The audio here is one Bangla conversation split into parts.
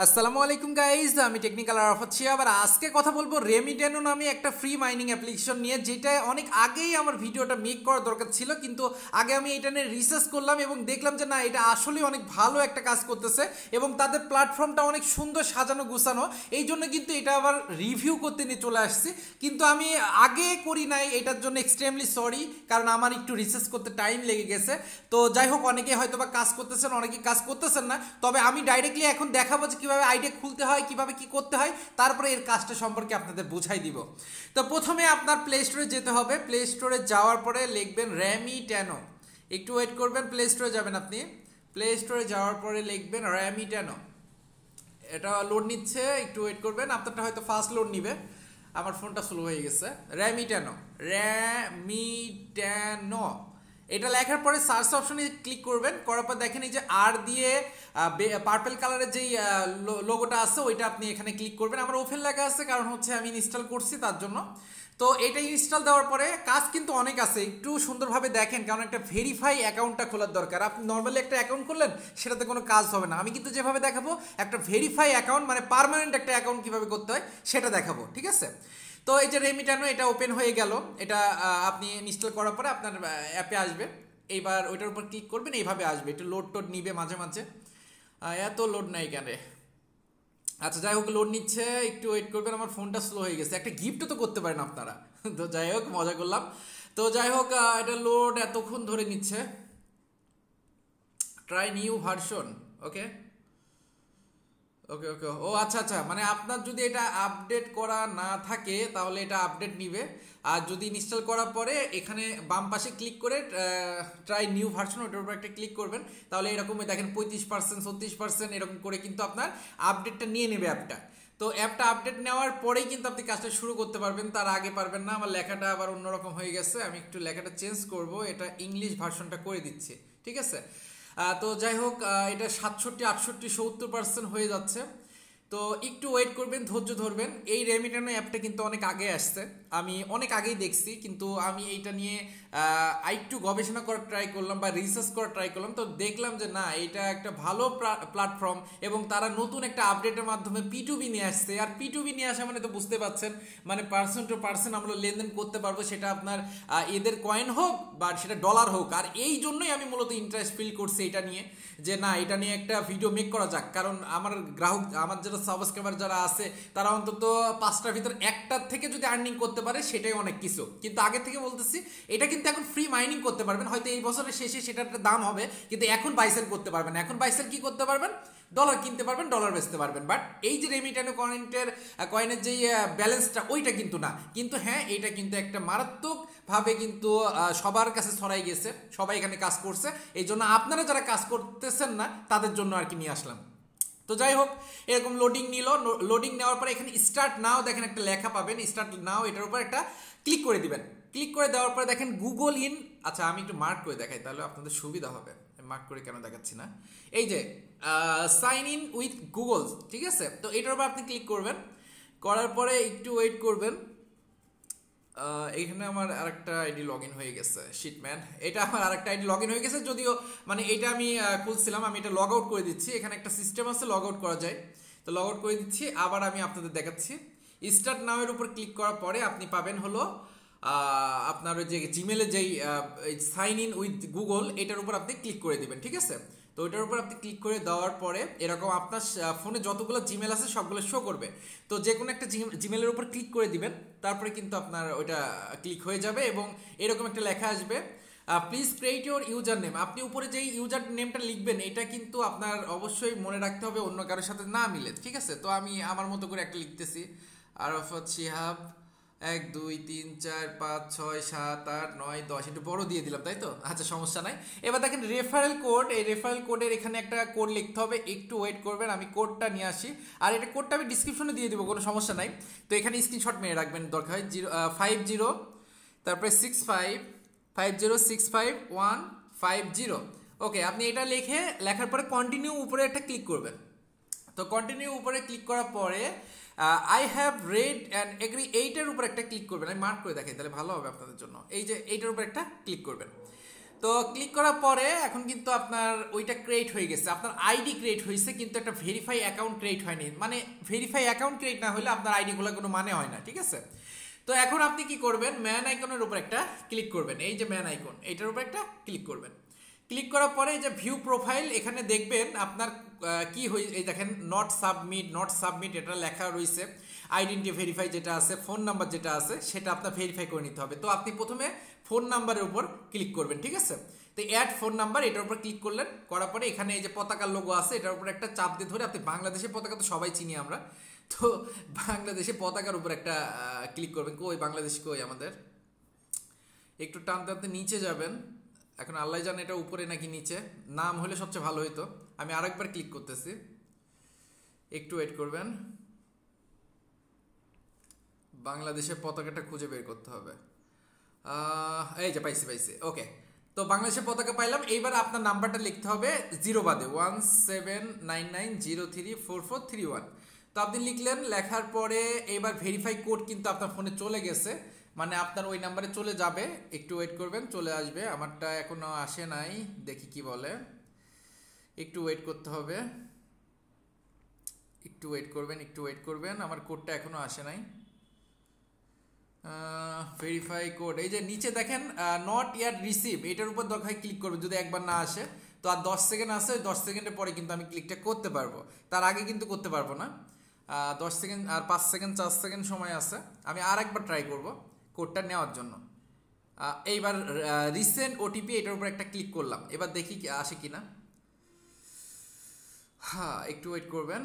আসসালামু আলাইকুম গাইজ, আমি টেকনিক্যাল আরাফাত শিহাব। আর আজকে কথা বলবো রেমিটানো নামে একটা ফ্রি মাইনিং অ্যাপ্লিকেশন নিয়ে, যেটা অনেক আগেই আমার ভিডিওটা মেক করার দরকার ছিল, কিন্তু আগে আমি এটা নিয়ে রিসার্চ করলাম এবং দেখলাম যে না, এটা আসলে অনেক ভালো একটা কাজ করতেছে এবং তাদের প্ল্যাটফর্মটা অনেক সুন্দর সাজানো গুছানো। এই জন্য কিন্তু এটা আবার রিভিউ করতে নিয়ে চলে আসছি, কিন্তু আমি আগে করি নাই, এটার জন্য এক্সট্রিমলি সরি, কারণ আমার একটু রিসার্চ করতে টাইম লেগে গেছে। তো যাই হোক, অনেকে হয়তো বা কাজ করতেছেন, অনেকে কাজ করতেছেন না, তবে আমি ডাইরেক্টলি এখন দেখাবো যে কিভাবে আইডিয়া খুলতে হয়, কিভাবে কি করতে হয়, তারপরে এর কাজটা সম্পর্কে আপনাদের বুঝাই দিব। তো প্রথমে আপনার প্লে স্টোরে যেতে হবে। প্লে স্টোরে যাওয়ার পরে লিখবেন র্যামিটানো। একটু ওয়েট করবেন, প্লে স্টোরে যাবেন আপনি। প্লে স্টোরে যাওয়ার পরে লিখবেন র্যামিটানো। এটা লোড নিচ্ছে, একটু ওয়েট করবেন, আপনারটা হয়তো ফাস্ট লোড নিবে, আমার ফোনটা স্লো হয়ে গেছে। র্যামিটানো, র্যামিটানো এটা লেখার পরে সার্চ অপশনে ক্লিক করবেন। করার পর দেখেন এই যে আর দিয়ে পার্পল কালারের যেই লোগোটা আছে ওইটা আপনি এখানে ক্লিক করবেন। আমার ওপেন লেখা আছে, কারণ হচ্ছে আমি ইনস্টল করছি তার জন্য। তো এটা ইনস্টল দেওয়ার পরে কাজ কিন্তু অনেক আছে, একটু সুন্দরভাবে দেখেন, কারণ একটা ভেরিফাই অ্যাকাউন্টটা খোলার দরকার। আপনি নর্মালি একটা অ্যাকাউন্ট করলেন, সেটাতে কোনো কাজ হবে না। আমি কিন্তু যেভাবে দেখাবো, একটা ভেরিফাই অ্যাকাউন্ট মানে পার্মানেন্ট একটা অ্যাকাউন্ট কীভাবে করতে হয় সেটা দেখাবো, ঠিক আছে? তো এই যে রেমিটানো, এটা ওপেন হয়ে গেল। এটা আপনি ইনস্টল করার পরে আপনার অ্যাপে আসবে। এইবার ওইটার উপর ক্লিক করবেন, এইভাবে আসবে। একটু লোড টোড নিবে মাঝে মাঝে, এত লোড নাই কেন? আচ্ছা যাই হোক, লোড নিচ্ছে, একটু ওয়েট করবেন। আমার ফোনটা স্লো হয়ে গেছে, একটা গিফটও তো করতে পারেন আপনারা। তো যাই হোক, মজা করলাম। তো যাই হোক, এটা লোড এতক্ষণ ধরে নিচ্ছে। ট্রাই নিউ ভার্সন, ওকে ওকে ওকে। ও আচ্ছা আচ্ছা, মানে আপনার যদি এটা আপডেট করা না থাকে তাহলে এটা আপডেট নিবে, আর যদি ইনস্টল করার পরে এখানে বাম পাশে ক্লিক করে ট্রাই নিউ ভার্সন, ওটার উপর একটা ক্লিক করবেন, তাহলে এরকমই দেখেন 35%, 36% এরকম করে কিন্তু আপনার আপডেটটা নিয়ে নেবে অ্যাপটা। তো অ্যাপটা আপডেট নেওয়ার পরেই কিন্তু আপনি কাজটা শুরু করতে পারবেন, তার আগে পারবেন না। আমার লেখাটা আবার অন্যরকম হয়ে গেছে, আমি একটু লেখাটা চেঞ্জ করব, এটা ইংলিশ ভার্সনটা করে দিচ্ছি, ঠিক আছে? তো যাই হোক, এটা 67, 68, 70% হয়ে যাচ্ছে। তো একটু ওয়েট করবেন, ধৈর্য ধরবেন। এই রেমিটানো অ্যাপটা কিন্তু অনেক আগে আসছে, আমি অনেক আগেই দেখছি, কিন্তু আমি এইটা নিয়ে আরেকটু গবেষণা করার ট্রাই করলাম বা রিসার্চ করার ট্রাই করলাম। তো দেখলাম যে না, এটা একটা ভালো প্ল্যাটফর্ম এবং তারা নতুন একটা আপডেটের মাধ্যমে P2B নিয়ে আসছে। আর P2B নিয়ে আসা মানে তো বুঝতে পারছেন, মানে পার্সন টু পার্সন আমরা লেনদেন করতে পারবো, সেটা আপনার এদের কয়েন হোক বা সেটা ডলার হোক। আর এই জন্যই আমি মূলত ইন্টারেস্ট ফিল করছি এটা নিয়ে, যে না, এটা নিয়ে একটা ভিডিও মেক করা যাক। কারণ আমার গ্রাহক, আমার যারা সাবস্ক্রাইবার যারা আছে, তারা অন্তত 5টার ভিতর একটার থেকে যদি আর্নিং করতে পারে সেটাই অনেক কিছু। কিন্তু আগে থেকে বলতেছি, এটা কিন্তু এখন ফ্রি মাইনিং করতে পারবেন, হয়তো এই বছরের শেষে সেটার একটা দাম হবে, কিন্তু এখন বাইসেল করতে পারবেন। এখন বাইসেল কি করতে পারবেন? ডলার কিনতে পারবেন, ডলার বেচতে পারবেন। বাট এই যে রেমিটানো কয়েনের যে ব্যালেন্সটা, ওইটা কিন্তু না। কিন্তু হ্যাঁ, এটা কিন্তু একটা মারাত্মক ভাবে কিন্তু সবার কাছে ছড়াই গেছে, সবাই এখানে কাজ করছে। এই জন্য আপনারা যারা কাজ করতেছেন না, তাদের জন্য আর কি নিয়ে আসলাম। তো যাই হোক, এরকম লোডিং নিল। লোডিং নেওয়ার পরে এখানে স্টার্ট নাও দেখেন একটা লেখা পাবেন, স্টার্ট নাও, এটার উপর একটা ক্লিক করে দিবেন। ক্লিক করে দেওয়ার পরে দেখেন গুগল ইন। আচ্ছা, আমি একটু মার্ক করে দেখাই, তাহলে আপনাদের সুবিধা হবে। মার্ক করে কেন দেখাচ্ছি না, এই যে সাইন ইন উইথ গুগল, ঠিক আছে? তো এটার উপর আপনি ক্লিক করবেন। করার পরে একটু ওয়েট করবেন। এইখানে আমার আরেকটা আইডি লগ ইন হয়ে গেছে, শিটম্যান। এটা আমার আরেকটা আইডি লগ ইন হয়ে গেছে, যদিও মানে এটা আমি খুলছিলাম, আমি এটা লগ আউট করে দিচ্ছি। এখানে একটা সিস্টেম আছে, লগ আউট করা যায়, তো লগ আউট করে দিচ্ছি। আবার আমি আপনাদের দেখাচ্ছি। স্টার্ট নাও এর উপর ক্লিক করার পরে আপনি পাবেন হলো আপনার ওই যে জিমেলে যেই সাইন ইন উইথ গুগল, এটার উপর আপনি ক্লিক করে দিবেন, ঠিক আছে? তো ওইটার উপর আপনি ক্লিক করে দেওয়ার পরে এরকম আপনার ফোনে যতগুলো জিমেল আছে সবগুলো শো করবে। তো যে কোনো একটা জিমেলের উপর ক্লিক করে দিবেন, তারপরে কিন্তু আপনার ওইটা ক্লিক হয়ে যাবে এবং এরকম একটা লেখা আসবে, please create your user name. আপনি উপরে যেই ইউজার নেমটা লিখবেন, এটা কিন্তু আপনার অবশ্যই মনে রাখতে হবে অন্য কারোর সাথে না মিলে, ঠিক আছে? তো আমি আমার মতো করে একটা লিখতেছি, আরাফাত শিহাব 1 2 3 4 5 6 7 8 9 10, একটু বড় দিয়ে দিলাম, তাই তো? আচ্ছা, সমস্যা নাই। এবার দেখেন রেফারেল কোড, এই রেফারেল কোডের এখানে একটা কোড লিখতে হবে, একটু ওয়েট করবেন, আমি কোডটা নিয়ে আসি। আর এটা কোডটা আমি ডিসক্রিপশনে দিয়ে দিব, কোনো সমস্যা নাই। তো এখানে স্ক্রিনশট মেরে রাখবেন দরকার হয়। 50, তারপরে 6550655150। ওকে, আপনি এটা লেখার পরে কন্টিনিউ উপরে একটা ক্লিক করবেন। তো কন্টিনিউ উপরে ক্লিক করার পরে I have read and agree, এইটার উপর একটা ক্লিক করবেন। আমি মার্ক করে দেখাই, তাহলে ভালো হবে আপনাদের জন্য। এই যে এইটার উপর একটা ক্লিক করবেন। তো ক্লিক করার পরে এখন কিন্তু আপনার ওইটা ক্রিয়েট হয়ে গেছে, আপনার আইডি ক্রিয়েট হয়েছে, কিন্তু একটা ভেরিফাই অ্যাকাউন্ট ক্রিয়েট হয়নি। মানে ভেরিফাই অ্যাকাউন্ট ক্রিয়েট না হলে আপনার আইডিগুলো কোনো মানে হয় না, ঠিক আছে? তো এখন আপনি কি করবেন, ম্যান আইকনের উপর একটা ক্লিক করবেন, এই যে ম্যান আইকন, এইটার উপর একটা ক্লিক করবেন। ক্লিক করার পরে যে ভিউ প্রোফাইল, এখানে দেখবেন আপনার কি হয়েছে, এই দেখেন নট সাবমিট এটা লেখা রয়েছে। আইডেন্টি ভেরিফাই যেটা আছে, ফোন নাম্বার যেটা আছে সেটা আপনার ভেরিফাই করে নিতে হবে। তো আপনি প্রথমে ফোন নাম্বারের উপর ক্লিক করবেন, ঠিক আছে? তো অ্যাড ফোন নাম্বার, এটার উপর ক্লিক করলেন, করার পরে এখানে এই যে পতাকার লোগো আছে এটার উপর একটা চাপ দিয়ে ধরে, আপনি বাংলাদেশের পতাকা তো সবাই চিনি আমরা, তো বাংলাদেশের পতাকার উপর একটা ক্লিক করবেন। কই বাংলাদেশ, কই আমাদের, একটু টানতে টানতে নিচে যাবেন। এখন আল্লাহ জানে এটা উপরে নাকি নিচে, নাম হলে সবচেয়ে ভালো হইতো। আমি আরেকবার ক্লিক করতেছি, একটু ওয়েট করবেন। বাংলাদেশের পতাকাটা খুঁজে বের করতে হবে। এই যে পাইছি, ওকে। তো বাংলাদেশের পতাকা পাইলাম। এইবার আপনার নাম্বারটা লিখতে হবে 0 বাদে 1799034431। তো আপনি লিখলেন, লেখার পরে এবার ভেরিফাই কোড কিন্তু আপনার ফোনে চলে গেছে, মানে আপনার ওই নাম্বারে চলে যাবে। একটু ওয়েট করবেন, চলে আসবে। আমারটা এখনো আসে নাই, দেখি কি বলে। একটু ওয়েট করতে হবে, একটু ওয়েট করবেন, আমার কোডটা এখনো আসে নাই। ভেরিফাই কোড, এই যে নিচে দেখেন নট ইয়াট রিসিভ, এটার উপর দরকার ক্লিক করবেন যদি একবার না আসে। তো আর 10 সেকেন্ড আছে, 10 সেকেন্ডের পরে কিন্তু আমি ক্লিকটা করতে পারবো, তার আগে কিন্তু করতে পারবো না। 10 সেকেন্ড আর 5 সেকেন্ড 4 সেকেন্ড সময় আছে, আমি আর একবার ট্রাই করব কোডটা নেওয়ার জন্য। এইবার রিসেন্ট ওটিপি, এটার উপর একটা ক্লিক করলাম, এবার দেখি আসে কিনা। হ্যাঁ, একটু ওয়েট করবেন।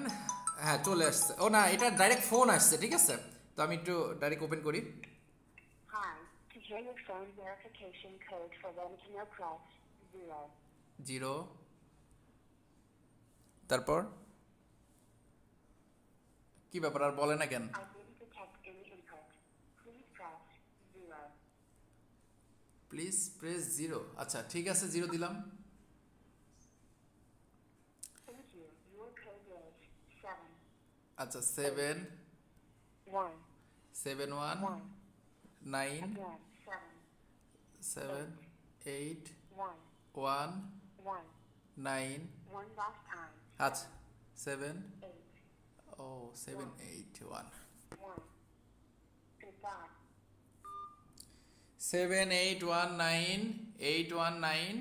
হ্যাঁ, চলে আসছে। ও না, এটা ডাইরেক্ট ফোন আসছে, ঠিক আছে? তো আমি একটু ডাইরেক্ট ওপেন করি। To hear your phone verification code for Ramitano, press 0 তারপর কি ব্যাপার, আর বলে না কেন? I didn't detect any input. Please press 0. Please press 0। আচ্ছা ঠিক আছে, 0 দিলাম। Thank you. Your code is 7. আচ্ছা 7 1. 7 1 1. 9 Again, 7. 7 8 1. 1 1. 9। One last time. আচ্ছা 7 8. ও 7 8 1 1. Goodbye. 7 8 1 9 8 1 9।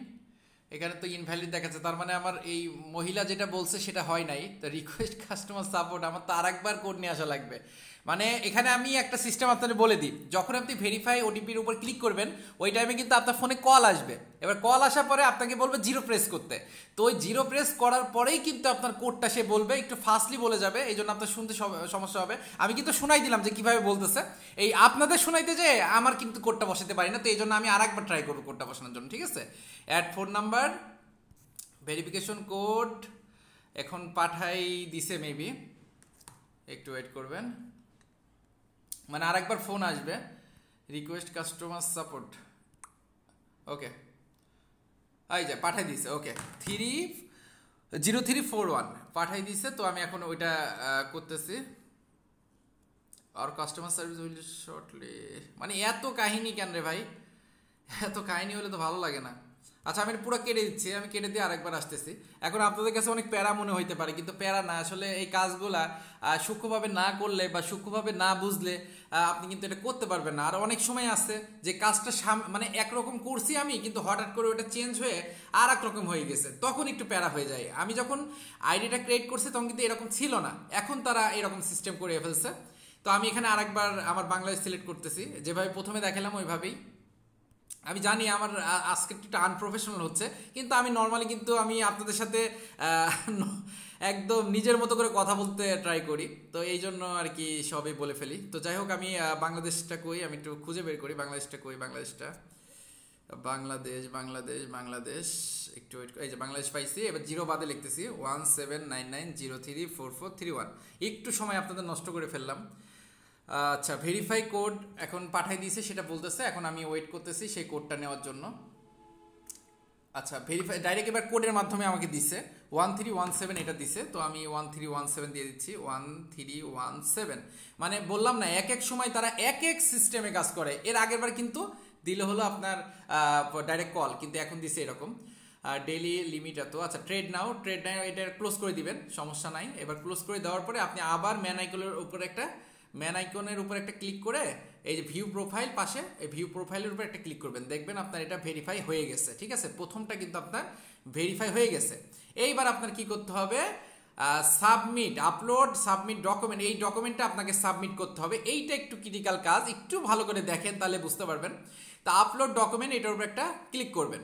এখানে তো ইনভ্যালিড দেখাচ্ছে, তার মানে আমার এই মহিলা যেটা বলছে সেটা হয় নাই। তো রিকোয়েস্ট কাস্টমার সাপোর্ট, আমার তো আর একবার কোড নিয়ে আসা লাগবে। মানে এখানে আমি একটা সিস্টেম আপনাদের বলে দিই, যখন আপনি ভেরিফাই ওটিপির উপর ক্লিক করবেন ওই টাইমে কিন্তু আপনার ফোনে কল আসবে। এবার কল আসার পরে আপনাকে বলবে 0 প্রেস করতে। তো ওই 0 প্রেস করার পরেই কিন্তু আপনার কোডটা সে বলবে, একটু ফাস্টলি বলে যাবে, এই জন্য আপনার শুনতে সমস্যা হবে। আমি কিন্তু শোনাই দিলাম যে কিভাবে বলতেছে, এই আপনাদের শোনাইতে যে আমার কিন্তু কোডটা বসাতে পারি না, তো এই জন্য আমি আর একবার ট্রাই করবো কোডটা বসানোর জন্য, ঠিক আছে? Add phone number, verification code এখন পাঠাই দিছে মেবি, একটু ওয়েট করবেন, মানে আরেকবার ফোন আসবে। রিকোয়েস্ট কাস্টমার সাপোর্ট, ওকে এই যে পাঠাই দিছে। ওকে 0341 পাঠাই দিছে। তো আমি এখন ওইটা করতেছি। আর কাস্টমার সার্ভিস উইল শর্টলি, মানে এত কাহিনী কেন রে ভাই, এত কাহিনী হলে তো ভালো লাগে না। আচ্ছা আমি পুরো কেটে দিচ্ছি, আমি কেটে দিয়ে আরেকবার আসতেছি। এখন আপনাদের কাছে অনেক প্যারা মনে হইতে পারে, কিন্তু প্যারা না, আসলে এই কাজগুলা সূক্ষ্মভাবে না করলে বা সূক্ষ্মভাবে না বুঝলে আপনি কিন্তু এটা করতে পারবেন না। আর অনেক সময় আছে যে কাজটা মানে একরকম করছি আমি, কিন্তু হঠাৎ করে ওটা চেঞ্জ হয়ে আর এক রকম হয়ে গেছে, তখন একটু প্যারা হয়ে যায়। আমি যখন আইডিটা ক্রিয়েট করছি তখন কিন্তু এরকম ছিল না, এখন তারা এরকম সিস্টেম করে ফেলছে। তো আমি এখানে আরেকবার আমার বাংলাদেশ সিলেক্ট করতেছি, যেভাবে প্রথমে দেখালাম ওইভাবেই। আমি জানি আমার আজকে একটু আনপ্রফেশনাল হচ্ছে, কিন্তু আমি নর্মালি কিন্তু আমি আপনাদের সাথে একদম নিজের মতো করে কথা বলতে ট্রাই করি, তো এই জন্য আর কি সবই বলে ফেলি। তো যাই হোক, আমি বাংলাদেশটা কই, আমি একটু খুঁজে বের করি বাংলাদেশটা কই। বাংলাদেশ একটু এই যে বাংলাদেশ পাইছি। এবার 0 বাদে লিখতেছি 1799034431। একটু সময় আপনাদের নষ্ট করে ফেললাম। আচ্ছা ভেরিফাই কোড এখন পাঠাই দিয়েছে, সেটা বলতেছে, এখন আমি ওয়েট করতেছি সেই কোডটা নেওয়ার জন্য। আচ্ছা ভেরিফাই ডাইরেক্ট এবার কোডের মাধ্যমে আমাকে দিছে 1317 এটা দিছে। তো আমি 1317 দিয়ে দিচ্ছি 1317। মানে বললাম না, এক এক সময় তারা এক এক সিস্টেমে কাজ করে। এর আগের বার কিন্তু দিলে হলো আপনার ডাইরেক্ট কল, কিন্তু এখন দিছে এরকম ডেইলি লিমিট এত। আচ্ছা ট্রেড নাও এটা ক্লোজ করে দিবেন, সমস্যা নাই। এবার ক্লোজ করে দেওয়ার পরে আপনি আবার ম্যান আইকনের উপর একটা ক্লিক করে এই যে ভিউ প্রোফাইল পাশে, এই ভিউ প্রোফাইলের উপর একটা ক্লিক করবেন, দেখবেন আপনার এটা ভেরিফাই হয়ে গেছে। ঠিক আছে, প্রথমটা কিন্তু আপনার ভেরিফাই হয়ে গেছে। এইবার আপনার কি করতে হবে, সাবমিট সাবমিট ডকুমেন্ট, এই ডকুমেন্টটা আপনাকে সাবমিট করতে হবে। এইটা একটু ক্রিটিক্যাল কাজ, একটু ভালো করে দেখেন তাহলে বুঝতে পারবেন। তো আপলোড ডকুমেন্ট, এটার উপর একটা ক্লিক করবেন।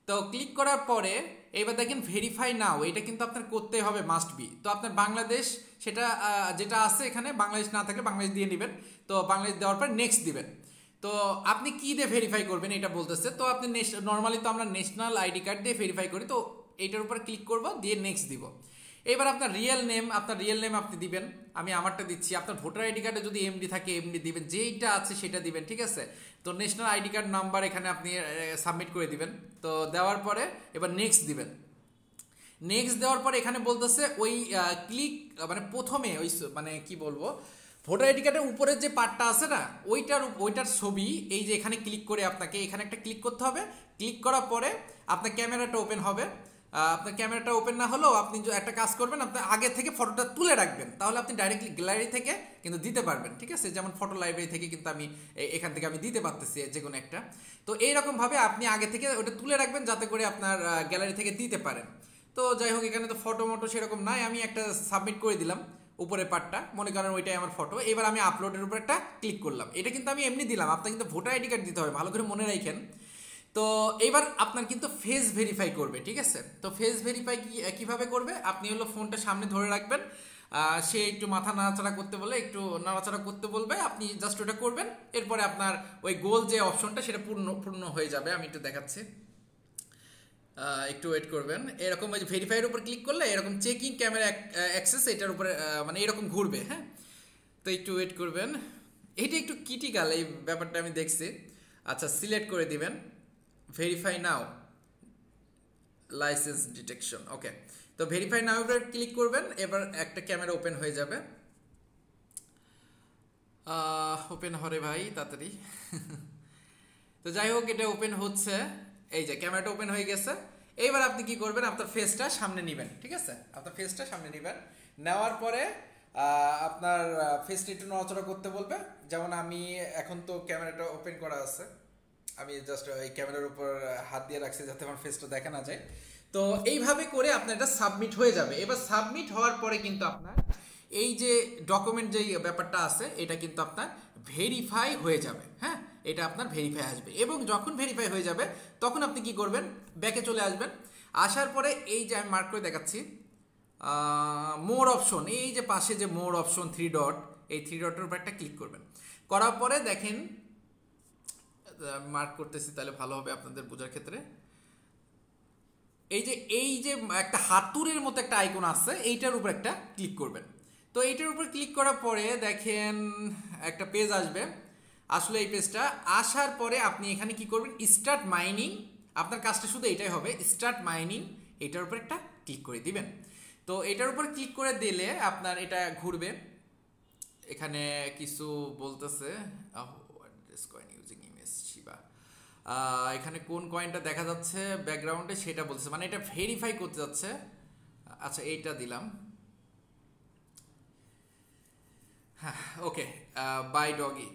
তো ক্লিক করার পরে এবার দেখেন ভেরিফাই নাও, এটা কিন্তু আপনার করতে হবে, মাস্ট বি। তো আপনার বাংলাদেশ সেটা যেটা আছে এখানে, বাংলাদেশ না থাকলে বাংলাদেশ দিয়ে নেবেন। তো বাংলাদেশ দেওয়ার পর নেক্সট দিবেন। তো আপনি কি দিয়ে ভেরিফাই করবেন এটা বলতেছে। তো আপনি নর্মালি তো আমরা ন্যাশনাল আইডি কার্ড দিয়ে ভেরিফাই করি, তো এইটার উপর ক্লিক করব, দিয়ে নেক্সট দিব। এবার আপনার রিয়েল নেম আপনি দিবেন, আমি আমারটা দিচ্ছি। আপনার ভোটার আইডি কার্ডে যদি এমডি থাকে এমডি দিবেন, যেইটা আছে সেটা দিবেন। ঠিক আছে, তো ন্যাশনাল আইডি কার্ড নাম্বার এখানে আপনি সাবমিট করে দিবেন। তো দেওয়ার পরে এবার নেক্সট দিবেন। নেক্সট দেওয়ার পরে এখানে বলতেছে ওই ক্লিক, মানে প্রথমে ওই মানে কি বলবো, ভোটার আইডি কার্ডের উপরের যে পার্টটা আছে না, ওইটার ছবি এই যে এখানে ক্লিক করে আপনাকে এখানে একটা ক্লিক করতে হবে। ক্লিক করার পরে আপনার ক্যামেরাটা ওপেন হবে। আপনার ক্যামেরাটা ওপেন না হলেও আপনি একটা কাজ করবেন, আপনি আগে থেকে ফটোটা তুলে রাখবেন, তাহলে আপনি ডাইরেক্টলি গ্যালারি থেকে কিন্তু দিতে পারবেন। ঠিক আছে, যেমন ফটো লাইব্রেরি থেকে কিন্তু আমি এখান থেকে আমি দিতে পারতেছি যে কোনো একটা। তো এইরকমভাবে আপনি আগে থেকে ওটা তুলে রাখবেন, যাতে করে আপনার গ্যালারি থেকে দিতে পারেন। তো যাই হোক, এখানে তো ফটো সেরকম নাই, আমি একটা সাবমিট করে দিলাম উপরের পার্টটা, মনে করেন ওইটাই আমার ফটো। এবার আমি আপলোডের উপর একটা ক্লিক করলাম, এটা কিন্তু আমি এমনি দিলাম, আপনার কিন্তু ভোটার আইডি কার্ড দিতে হবে, ভালো করে মনে রাখেন। তো এবার আপনার কিন্তু ফেস ভেরিফাই করবে। ঠিক আছে, তো ফেস ভেরিফাই কিভাবে করবে, আপনি হলো ফোনটা সামনে ধরে রাখবেন, সে একটু মাথা নাড়াচাড়া করতে বলে, একটু নাড়াচাড়া করতে বলবে, আপনি জাস্ট ওটা করবেন। এরপরে আপনার ওই গোল যে অপশনটা সেটা পূর্ণ হয়ে যাবে। আমি একটু দেখাচ্ছি, একটু ওয়েট করবেন। এরকম ওই যে ভেরিফাইয়ের উপর ক্লিক করলে এরকম চেকিং ক্যামেরা অ্যাক্সেস এটার উপরে মানে এরকম ঘুরবে। হ্যাঁ, তো একটু ওয়েট করবেন, এটা একটু ক্রিটিক্যাল এই ব্যাপারটা আমি দেখছি। আচ্ছা, সিলেক্ট করে দিবেন ভেরিফাই নাও লাইসেন্স ডিটেকশন। ওকে, তো ভেরিফাই নাও উপরে ক্লিক করবেন, এবার একটা ক্যামেরা ওপেন হয়ে যাবে। ওপেন হরে ভাই তাড়াতাড়ি। তো যাই হোক, এটা ওপেন হচ্ছে, এই যে ক্যামেরাটা ওপেন হয়ে গেছে। এইবার আপনি কি করবেন, আপনার ফেসটা সামনে নেবেন। ঠিক আছে, আপনার ফেসটা সামনে নেবেন, নেওয়ার পরে আপনার ফেসটা একটু নড়াচড়া করতে বলবে। যেমন আমি এখন তো ক্যামেরাটা ওপেন করা আছে, আমি জাস্ট এই ক্যামেরার উপর হাত দিয়ে রাখছি যাতে আমার ফেসটা দেখা না যায়। তো এইভাবে করে আপনার এটা সাবমিট হয়ে যাবে। এবার সাবমিট হওয়ার পরে কিন্তু আপনার এই যে ডকুমেন্ট যেই ব্যাপারটা আছে এটা কিন্তু আপনার ভেরিফাই হয়ে যাবে। হ্যাঁ, এটা আপনার ভেরিফাই আসবে, এবং যখন ভেরিফাই হয়ে যাবে তখন আপনি কি করবেন, ব্যাকে চলে আসবেন। আসার পরে এই যে আমি মার্ক করে দেখাচ্ছি মোর অপশন, এই যে পাশে যে মোর অপশন থ্রি ডট, এই থ্রি ডটের উপর একটা ক্লিক করবেন। করার পরে দেখেন, মার্ক করতেছি তাহলে ভালো হবে আপনাদের বোঝার ক্ষেত্রে। এই যে একটা হাতুড়ের মতো একটা আইকন আছে, এইটার উপর একটা ক্লিক করবেন। তো এইটার উপর ক্লিক করার পরে দেখেন একটা পেজ আসবে। আসলে এই পেজটা আসার পরে আপনি এখানে কি করবেন, স্টার্ট মাইনিং, আপনার কাজটা শুধু এটাই হবে, স্টার্ট মাইনিং, এটার উপর একটা ক্লিক করে দিবেন। তো এটার উপর ক্লিক করে দিলে আপনার এটা ঘুরবে। এখানে কিছু বলতেছে এখানে কোন কয়েনটা দেখা যাচ্ছে ব্যাকগ্রাউন্ডে সেটা বলছে, মানে এটা ভেরিফাই করতে যাচ্ছে। আচ্ছা, এইটা দিলাম। হ্যাঁ, ওকে, বাই ডগি।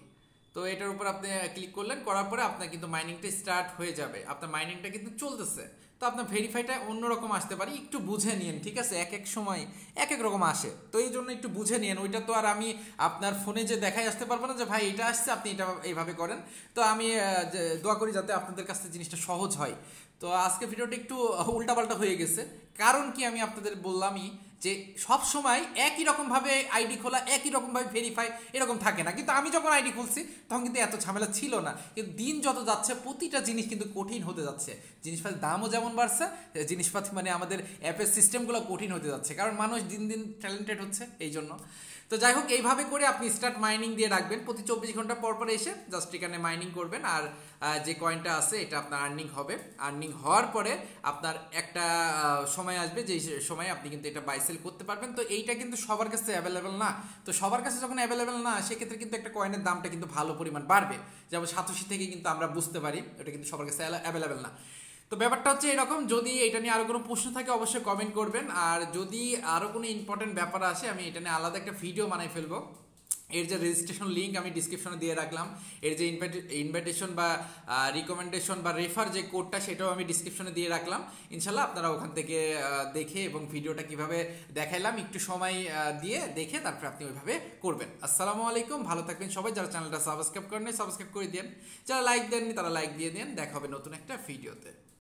তো এটার উপর আপনি ক্লিক করলেন, করার পরে আপনার কিন্তু মাইনিংটা স্টার্ট হয়ে যাবে, আপনার মাইনিংটা কিন্তু চলতেছে। তো আপনার ভেরিফাইটা অন্যরকম আসতে পারে, একটু বুঝে নিন। ঠিক আছে, এক এক সময় এক এক রকম আসে, তো এই জন্য একটু বুঝে নিন। ওইটা তো আর আমি আপনার ফোনে যে দেখাই আসতে পারবো না যে ভাই এটা আসছে আপনি এটা এইভাবে করেন। তো আমি দোয়া করি যাতে আপনাদের কাছে জিনিসটা সহজ হয়। তো আজকে ভিডিওটা একটু উল্টাপাল্টা হয়ে গেছে, কারণ কি আমি আপনাদের বললামই যে সব সময় একই রকমভাবে আইডি খোলা, একই রকমভাবে ভেরিফাই এরকম থাকে না। কিন্তু আমি যখন আইডি খুলছি তখন কিন্তু এত ঝামেলা ছিল না, কিন্তু দিন যত যাচ্ছে প্রতিটা জিনিস কিন্তু কঠিন হতে যাচ্ছে। জিনিসপাতির দামও যেমন বাড়ছে, জিনিসপাতি মানে আমাদের অ্যাপের সিস্টেমগুলো কঠিন হতে যাচ্ছে, কারণ মানুষ দিন দিন ট্যালেন্টেড হচ্ছে এই জন্য। তো যাই হোক, এইভাবে করে আপনি স্টার্ট মাইনিং দিয়ে রাখবেন, প্রতি 24 ঘন্টা পর পর এসে জাস্ট এখানে মাইনিং করবেন, আর যে কয়েনটা আছে এটা আপনার আর্নিং হবে। আর্নিং হওয়ার পরে আপনার একটা সময় আসবে, যে সময় আপনি কিন্তু এটা বাই সেল করতে পারবেন। তো এইটা কিন্তু সবার কাছে অ্যাভেলেবেল না। তো সবার কাছে যখন অ্যাভেলেবেল না, সেক্ষেত্রে কিন্তু একটা কয়েনের দামটা কিন্তু ভালো পরিমাণ বাড়বে। যেমন সাতোশি থেকে কিন্তু আমরা বুঝতে পারি এটা কিন্তু সবার কাছে অ্যাভেলেবেল না। তো ব্যাপারটা হচ্ছে এরকম। যদি এটা নিয়ে আরও কোনো প্রশ্ন থাকে অবশ্যই কমেন্ট করবেন, আর যদি আরও কোনো ইম্পর্টেন্ট ব্যাপার আসে আমি এটা নিয়ে আলাদা একটা ভিডিও বানাই ফেলবো। এর যে রেজিস্ট্রেশন লিঙ্ক আমি ডিসক্রিপশনে দিয়ে রাখলাম, এর যে ইনভাইটেশন বা রিকমেন্ডেশন বা রেফার যে কোডটা সেটাও আমি ডিসক্রিপশনে দিয়ে রাখলাম। ইনশাল্লাহ আপনারা ওখান থেকে দেখে এবং ভিডিওটা কিভাবে দেখাইলাম একটু সময় দিয়ে দেখে তারপরে আপনি ওইভাবে করবেন। আসসালামু আলাইকুম, ভালো থাকবেন সবাই। যারা চ্যানেলটা সাবস্ক্রাইব করেন সাবস্ক্রাইব করে দেন, যারা লাইক দেননি তারা লাইক দিয়ে দেন। দেখা হবে নতুন একটা ভিডিওতে।